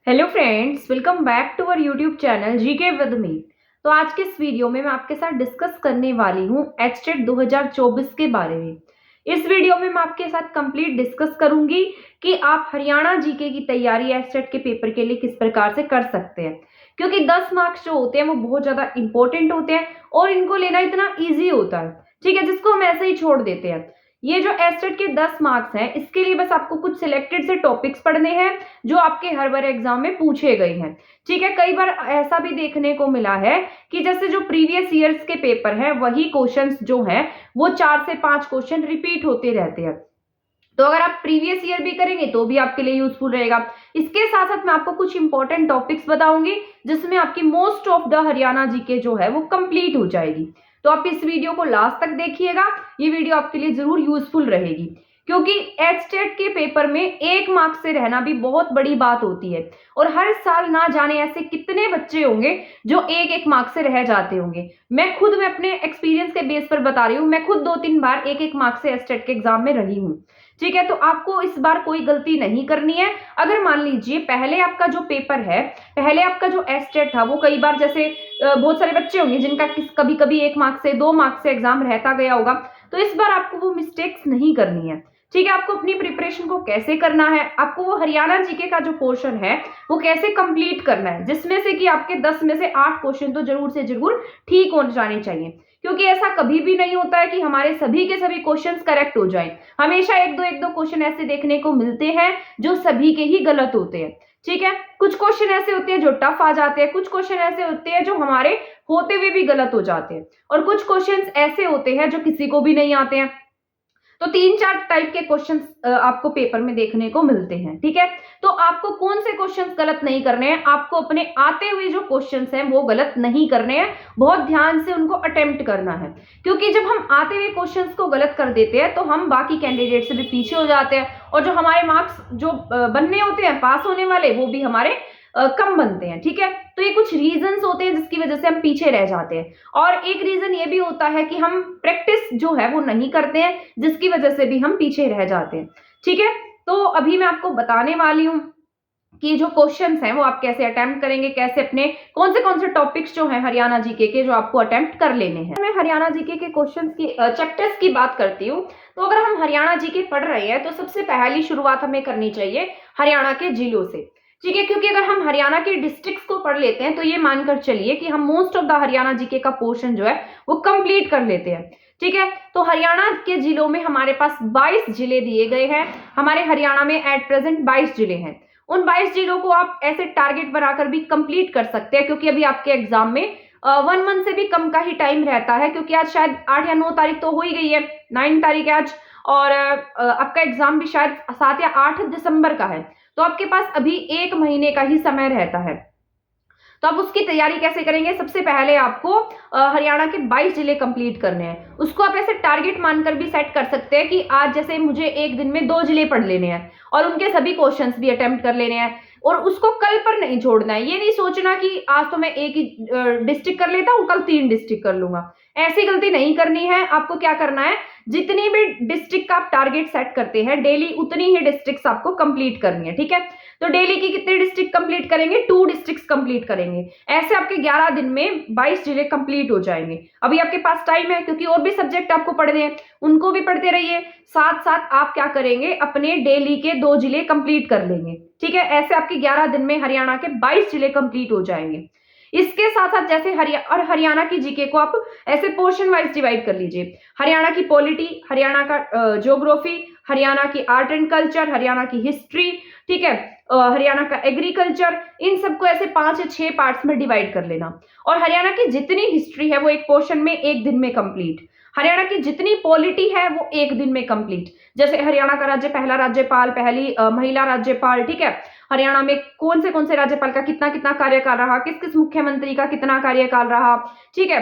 Hello friends, welcome back to our YouTube channel GK with me. तो आज के इस वीडियो में मैं आपके साथ डिस्कस करने वाली हूँ एचटेट 2024 के बारे में। इस वीडियो में मैं आपके साथ कंप्लीट डिस्कस करूंगी कि आप हरियाणा जीके की तैयारी एचटेट के पेपर के लिए किस प्रकार से कर सकते हैं, क्योंकि 10 मार्क्स जो होते हैं वो बहुत ज्यादा इंपॉर्टेंट होते हैं और इनको लेना इतना ईजी होता है, ठीक है, जिसको हम ऐसे ही छोड़ देते हैं। ये जो एचटेट के 10 मार्क्स हैं, इसके लिए बस आपको कुछ सिलेक्टेड से टॉपिक्स पढ़ने हैं जो आपके हर बार एग्जाम में पूछे गए हैं, ठीक है। कई बार ऐसा भी देखने को मिला है कि जैसे जो प्रीवियस ईयर्स के पेपर हैं वही क्वेश्चंस जो हैं वो 4 से 5 क्वेश्चन रिपीट होते रहते हैं। तो अगर आप प्रीवियस ईयर भी करेंगे तो भी आपके लिए यूजफुल रहेगा। इसके साथ साथ मैं आपको कुछ इंपॉर्टेंट टॉपिक्स बताऊंगी जिसमें आपकी most of the Haryana GK जो है वो कंप्लीट हो जाएगी। तो आप इस वीडियो को लास्ट तक देखिएगा, ये वीडियो आपके लिए जरूर यूजफुल रहेगी, क्योंकि एचटेट के पेपर में 1 मार्क्स से रहना भी बहुत बड़ी बात होती है और हर साल ना जाने ऐसे कितने बच्चे होंगे जो 1-1 मार्क्स से रह जाते होंगे। मैं अपने एक्सपीरियंस के बेस पर बता रही हूँ, मैं खुद 2-3 बार 1-1 मार्क्स से एचटेट के एग्जाम में रही हूँ, ठीक है। तो आपको इस बार कोई गलती नहीं करनी है। अगर मान लीजिए पहले आपका जो पेपर है, पहले आपका जो एचटेट था वो कई बार जैसे बहुत सारे बच्चे होंगे जिनका कभी कभी 1 मार्क्स से 2 मार्क्स से एग्जाम रहता गया होगा, तो इस बार आपको वो मिस्टेक्स नहीं करनी है, ठीक है। आपको अपनी प्रिपरेशन को कैसे करना है, आपको वो हरियाणा जीके का जो पोर्शन है वो कैसे कंप्लीट करना है, जिसमें से कि आपके 10 में से 8 क्वेश्चन तो जरूर से जरूर ठीक हो जाने चाहिए, क्योंकि ऐसा कभी भी नहीं होता है कि हमारे सभी के सभी क्वेश्चंस करेक्ट हो जाएं। हमेशा एक दो क्वेश्चन ऐसे देखने को मिलते हैं जो सभी के ही गलत होते हैं, ठीक है। कुछ क्वेश्चन ऐसे होते हैं जो टफ आ जाते हैं, कुछ क्वेश्चन ऐसे होते हैं जो हमारे होते हुए भी गलत हो जाते हैं, और कुछ क्वेश्चंस ऐसे होते हैं जो किसी को भी नहीं आते हैं। तो 3-4 टाइप के क्वेश्चंस आपको पेपर में देखने को मिलते हैं, ठीक है। तो आपको कौन से क्वेश्चंस गलत नहीं करने हैं, आपको अपने आते हुए जो क्वेश्चंस हैं वो गलत नहीं करने हैं, बहुत ध्यान से उनको अटेम्प्ट करना है, क्योंकि जब हम आते हुए क्वेश्चंस को गलत कर देते हैं तो हम बाकी कैंडिडेट से भी पीछे हो जाते हैं और जो हमारे मार्क्स जो बनने होते हैं पास होने वाले वो भी हमारे कम बनते हैं, ठीक है। तो ये कुछ रीजंस होते हैं जिसकी वजह से हम पीछे रह जाते हैं, और एक रीजन ये भी होता है कि हम प्रैक्टिस जो है वो नहीं करते हैं, जिसकी वजह से भी हम पीछे रह जाते हैं, ठीक है। तो अभी मैं आपको बताने वाली हूँ कि जो क्वेश्चंस हैं वो आप कैसे अटेम्प्ट करेंगे, कैसे अपने कौन से टॉपिक्स जो हैं हरियाणा जीके के जो आपको अटेम्प्ट कर लेने हैं। मैं हरियाणा जीके के क्वेश्चंस की चैप्टर्स की बात करती हूँ। तो अगर हम हरियाणा जीके पढ़ रहे हैं तो सबसे पहली शुरुआत हमें करनी चाहिए हरियाणा के जिलों से, ठीक है, क्योंकि अगर हम हरियाणा के डिस्ट्रिक्ट्स को पढ़ लेते हैं तो ये मानकर चलिए कि हम most of the Haryana GK का पोर्शन जो है वो कंप्लीट कर लेते हैं, ठीक है। तो हरियाणा के जिलों में हमारे पास 22 जिले दिए गए हैं। हमारे हरियाणा में एट प्रेजेंट 22 जिले हैं। उन 22 जिलों को आप ऐसे टारगेट बनाकर भी कंप्लीट कर सकते हैं, क्योंकि अभी आपके एग्जाम में 1 मंथ से भी कम का ही टाइम रहता है, क्योंकि आज शायद 8 या 9 तारीख तो हो ही गई है, 9 तारीख है आज, और आपका एग्जाम भी शायद 7 या 8 दिसंबर का है। तो आपके पास अभी 1 महीने का ही समय रहता है। तो आप उसकी तैयारी कैसे करेंगे? सबसे पहले आपको हरियाणा के 22 जिले कंप्लीट करने हैं। उसको आप ऐसे टारगेट मानकर भी सेट कर सकते हैं कि आज जैसे मुझे एक दिन में 2 जिले पढ़ लेने हैं और उनके सभी क्वेश्चंस भी अटेम्प्ट कर लेने हैं, और उसको कल पर नहीं छोड़ना है। ये नहीं सोचना कि आज तो मैं एक ही डिस्ट्रिक्ट कर लेता हूँ, कल 3 डिस्ट्रिक्ट कर लूंगा। ऐसी गलती नहीं करनी है। आपको क्या करना है, जितनी भी डिस्ट्रिक्ट का आप टारगेट सेट करते हैं डेली उतनी ही डिस्ट्रिक्ट्स आपको कंप्लीट करनी है, ठीक है। तो डेली की कितने डिस्ट्रिक्ट कंप्लीट करेंगे? 2 डिस्ट्रिक्ट्स कंप्लीट करेंगे। ऐसे आपके 11 दिन में 22 जिले कंप्लीट हो जाएंगे। अभी आपके पास टाइम है, क्योंकि और भी सब्जेक्ट आपको पढ़ने हैं, उनको भी पढ़ते रहिए। साथ साथ आप क्या करेंगे, अपने डेली के 2 जिले कंप्लीट कर लेंगे, ठीक है। ऐसे आपके 11 दिन में हरियाणा के 22 जिले कंप्लीट हो जाएंगे। इसके साथ साथ जैसे हरियाणा की जीके को आप ऐसे पोर्शन वाइज डिवाइड कर लीजिए। हरियाणा की पॉलिटी, हरियाणा का ज्योग्राफी, हरियाणा की आर्ट एंड कल्चर, हरियाणा की हिस्ट्री, ठीक है, हरियाणा का एग्रीकल्चर, इन सबको ऐसे 5 या 6 पार्ट्स में डिवाइड कर लेना। और हरियाणा की जितनी हिस्ट्री है वो एक पोर्शन में 1 दिन में कंप्लीट। हरियाणा की जितनी पॉलिटी है वो 1 दिन में कंप्लीट। जैसे हरियाणा का पहला राज्यपाल, पहली महिला राज्यपाल, ठीक है। हरियाणा में कौन से राज्यपाल का कितना कितना कार्यकाल रहा, किस किस मुख्यमंत्री का कितना कार्यकाल रहा, ठीक है।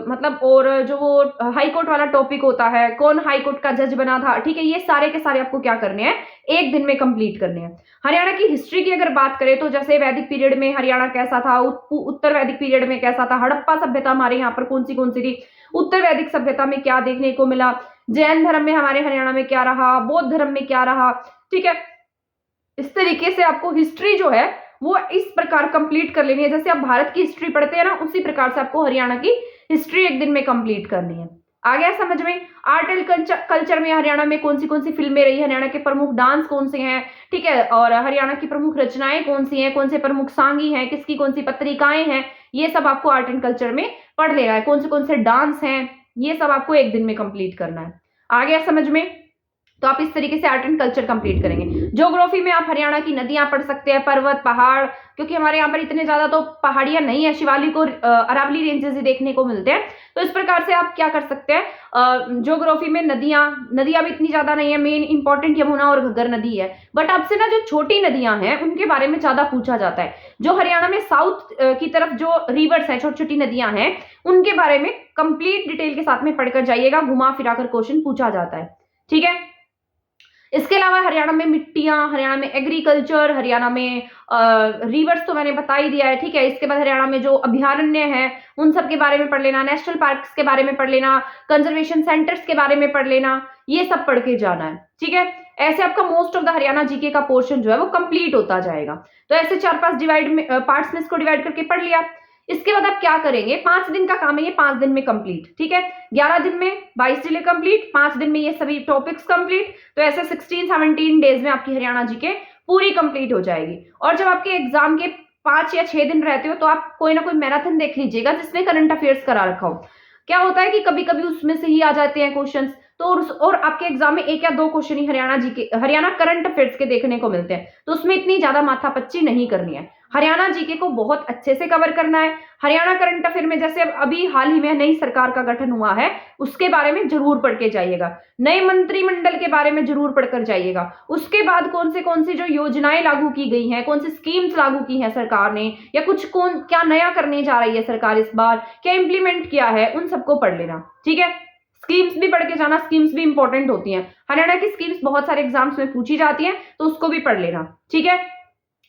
मतलब और जो वो हाई कोर्ट वाला टॉपिक होता है, कौन हाई कोर्ट का जज बना था, ठीक है। ये सारे के सारे आपको क्या करने हैं, 1 दिन में कंप्लीट करने हैं। हरियाणा की हिस्ट्री की अगर बात करें तो जैसे वैदिक पीरियड में हरियाणा कैसा था, उत्तर वैदिक पीरियड में कैसा था, हड़प्पा सभ्यता हमारे यहाँ पर कौन सी थी, उत्तर वैदिक सभ्यता में क्या देखने को मिला, जैन धर्म में हमारे हरियाणा में क्या रहा, बौद्ध धर्म में क्या रहा, ठीक है। इस तरीके से आपको हिस्ट्री जो है वो इस प्रकार कंप्लीट कर लेनी है, जैसे आप भारत की हिस्ट्री पढ़ते हैं ना, उसी प्रकार से आपको हरियाणा की हिस्ट्री एक दिन में कंप्लीट करनी है। आ गया समझ में? आर्ट एंड कल्चर में हरियाणा में कौन सी फिल्में रही, हरियाणा के प्रमुख डांस कौन से हैं, ठीक है, और हरियाणा की प्रमुख रचनाएं कौन सी हैं, कौन से प्रमुख सांगी हैं, किसकी कौन सी पत्रिकाएं हैं, ये सब आपको आर्ट एंड कल्चर में पढ़ लेना है। कौन से डांस हैं, ये सब आपको एक दिन में कंप्लीट करना है। आ गया समझ में? तो आप इस तरीके से आर्ट एंड कल्चर कंप्लीट करेंगे। ज्योग्राफी में आप हरियाणा की नदियां पढ़ सकते हैं, पर्वत, पहाड़, क्योंकि हमारे यहाँ पर इतने ज्यादा तो पहाड़ियां नहीं है, शिवालिक और अरावली रेंजेस ही देखने को मिलते हैं। तो इस प्रकार से आप क्या कर सकते हैं, ज्योग्राफी में नदियां भी इतनी ज्यादा नहीं है, मेन इंपॉर्टेंट यमुना और घग्गर नदी है। बट आपसे ना जो छोटी नदियां हैं उनके बारे में ज्यादा पूछा जाता है। जो हरियाणा में साउथ की तरफ जो रिवर्स है, छोटी छोटी नदियां हैं, उनके बारे में कंप्लीट डिटेल के साथ में पढ़कर जाइएगा, घुमा फिरा कर क्वेश्चन पूछा जाता है। ठीक है, इसके अलावा हरियाणा में मिट्टियां, हरियाणा में एग्रीकल्चर, हरियाणा में रिवर्स तो मैंने बता ही दिया है। ठीक है, इसके बाद हरियाणा में जो अभ्यारण्य है उन सब के बारे में पढ़ लेना, नेशनल पार्क्स के बारे में पढ़ लेना, कंजर्वेशन सेंटर्स के बारे में पढ़ लेना, ये सब पढ़ के जाना है। ठीक है, ऐसे आपका most of the Haryana GK का पोर्शन जो है वो कंप्लीट होता जाएगा। तो ऐसे 4-5 पार्ट्स में इसको डिवाइड करके पढ़ लिया। इसके बाद आप क्या करेंगे, 5 दिन का काम है ये, 5 दिन में कंप्लीट। ठीक है, 11 दिन में 22 जिले कंप्लीट, 5 दिन में ये सभी टॉपिक्स कंप्लीट। तो ऐसे 16-17 डेज में आपकी हरियाणा जीके पूरी कंप्लीट हो जाएगी। और जब आपके एग्जाम के 5 या 6 दिन रहते हो तो आप कोई ना कोई मैराथन देख लीजिएगा जिसमें करंट अफेयर्स करा रखा हो। क्या होता है कि कभी कभी उसमें से ही आ जाते हैं क्वेश्चंस, तो और आपके एग्जाम में 1 या 2 क्वेश्चन ही हरियाणा करंट अफेयर्स के देखने को मिलते हैं। तो उसमें इतनी ज्यादा माथापच्ची नहीं करनी है, हरियाणा जीके को बहुत अच्छे से कवर करना है। हरियाणा करंट अफेयर में जैसे अभी हाल ही में नई सरकार का गठन हुआ है, उसके बारे में जरूर पढ़ के जाइएगा, नए मंत्रिमंडल के बारे में जरूर पढ़कर जाइएगा। उसके बाद कौन सी जो योजनाएं लागू की गई हैं, कौन सी स्कीम्स लागू की हैं सरकार ने, या क्या नया करने जा रही है सरकार इस बार, क्या इंप्लीमेंट किया है, उन सबको पढ़ लेना। ठीक है, स्कीम्स भी पढ़ के जाना, स्कीम्स भी इंपॉर्टेंट होती हैं। हरियाणा की स्कीम्स बहुत सारे एग्जाम्स में पूछी जाती हैं, तो उसको भी पढ़ लेना। ठीक है,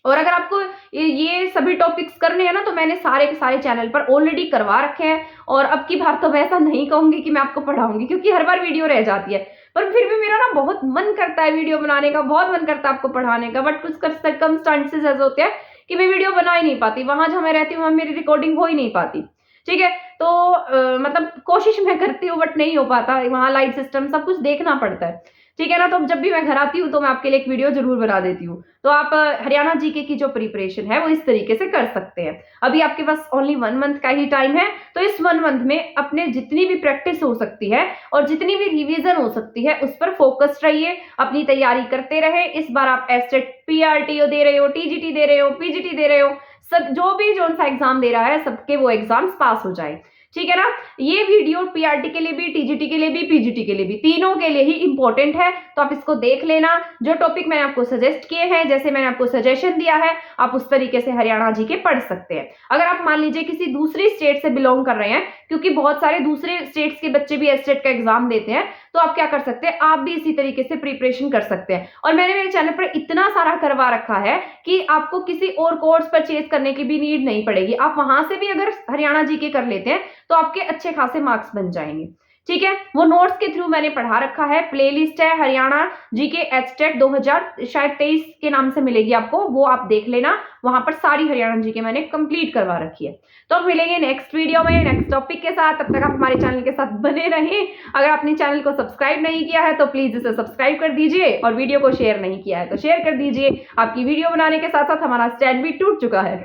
और अगर आपको ये सभी टॉपिक्स करने हैं ना, तो मैंने सारे के सारे चैनल पर ऑलरेडी करवा रखे हैं। और अब की बार तो मैं ऐसा नहीं कहूंगी कि मैं आपको पढ़ाऊंगी, क्योंकि हर बार वीडियो रह जाती है। पर फिर भी मेरा ना बहुत मन करता है वीडियो बनाने का, बहुत मन करता है आपको पढ़ाने का, बट कुछ सर्कमस्टांसेस ऐसे होते हैं कि मैं वीडियो बना ही नहीं पाती। वहां जहां मैं रहती हूँ वहां मेरी रिकॉर्डिंग हो ही नहीं पाती। ठीक है, तो मतलब कोशिश मैं करती हूँ बट नहीं हो पाता, वहां लाइट सिस्टम सब कुछ देखना पड़ता है। ठीक है ना, तो जब भी मैं घर आती हूँ तो मैं आपके लिए एक वीडियो जरूर बना देती हूँ। तो आप हरियाणा जीके की जो प्रिपरेशन है वो इस तरीके से कर सकते हैं। अभी आपके पास ओनली 1 मंथ का ही टाइम है, तो इस 1 मंथ में अपने जितनी भी प्रैक्टिस हो सकती है और जितनी भी रिवीजन हो सकती है उस पर फोकस्ड रहिए, अपनी तैयारी करते रहे। इस बार आप एस्टेट पीआरटीओ दे रहे हो, टीजीटी दे रहे हो, पीजीटी दे रहे हो, सब जो सा एग्जाम दे रहा है सबके वो एग्जाम्स पास हो जाए। ठीक है ना, ये वीडियो पीआरटी के लिए भी, टीजीटी के लिए भी, पीजीटी के लिए भी, तीनों के लिए ही इंपॉर्टेंट है। तो आप इसको देख लेना। जो टॉपिक मैंने आपको सजेस्ट किए हैं, जैसे मैंने आपको सजेशन दिया है, आप उस तरीके से हरियाणा जीके पढ़ सकते हैं। अगर आप मान लीजिए किसी दूसरी स्टेट से बिलोंग कर रहे हैं, क्योंकि बहुत सारे दूसरे स्टेट्स के बच्चे भी एस्टेट का एग्जाम देते हैं, तो आप क्या कर सकते हैं, आप भी इसी तरीके से प्रिपरेशन कर सकते हैं। और मैंने मेरे चैनल पर इतना सारा करवा रखा है कि आपको किसी और कोर्स परचेज करने की भी नीड नहीं पड़ेगी। आप वहां से भी अगर हरियाणा जीके कर लेते हैं तो आपके अच्छे खासे मार्क्स बन जाएंगे। ठीक है, वो नोट्स के थ्रू मैंने पढ़ा रखा है, प्लेलिस्ट है हरियाणा जीके एचटेट 2023 के नाम से मिलेगी आपको, वो आप देख लेना। वहां पर सारी हरियाणा जीके मैंने कंप्लीट करवा रखी है। तो अब मिलेंगे नेक्स्ट वीडियो में नेक्स्ट टॉपिक के साथ। तब तक आप हमारे चैनल के साथ बने रहें। अगर आपने चैनल को सब्सक्राइब नहीं किया है तो प्लीज इसे सब्सक्राइब कर दीजिए, और वीडियो को शेयर नहीं किया है तो शेयर कर दीजिए। आपकी वीडियो बनाने के साथ साथ हमारा स्टैंड भी टूट चुका है।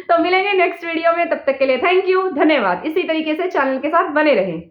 तो मिलेंगे नेक्स्ट वीडियो में, तब तक के लिए थैंक यू, धन्यवाद। इसी तरीके से चैनल के साथ बने रहें।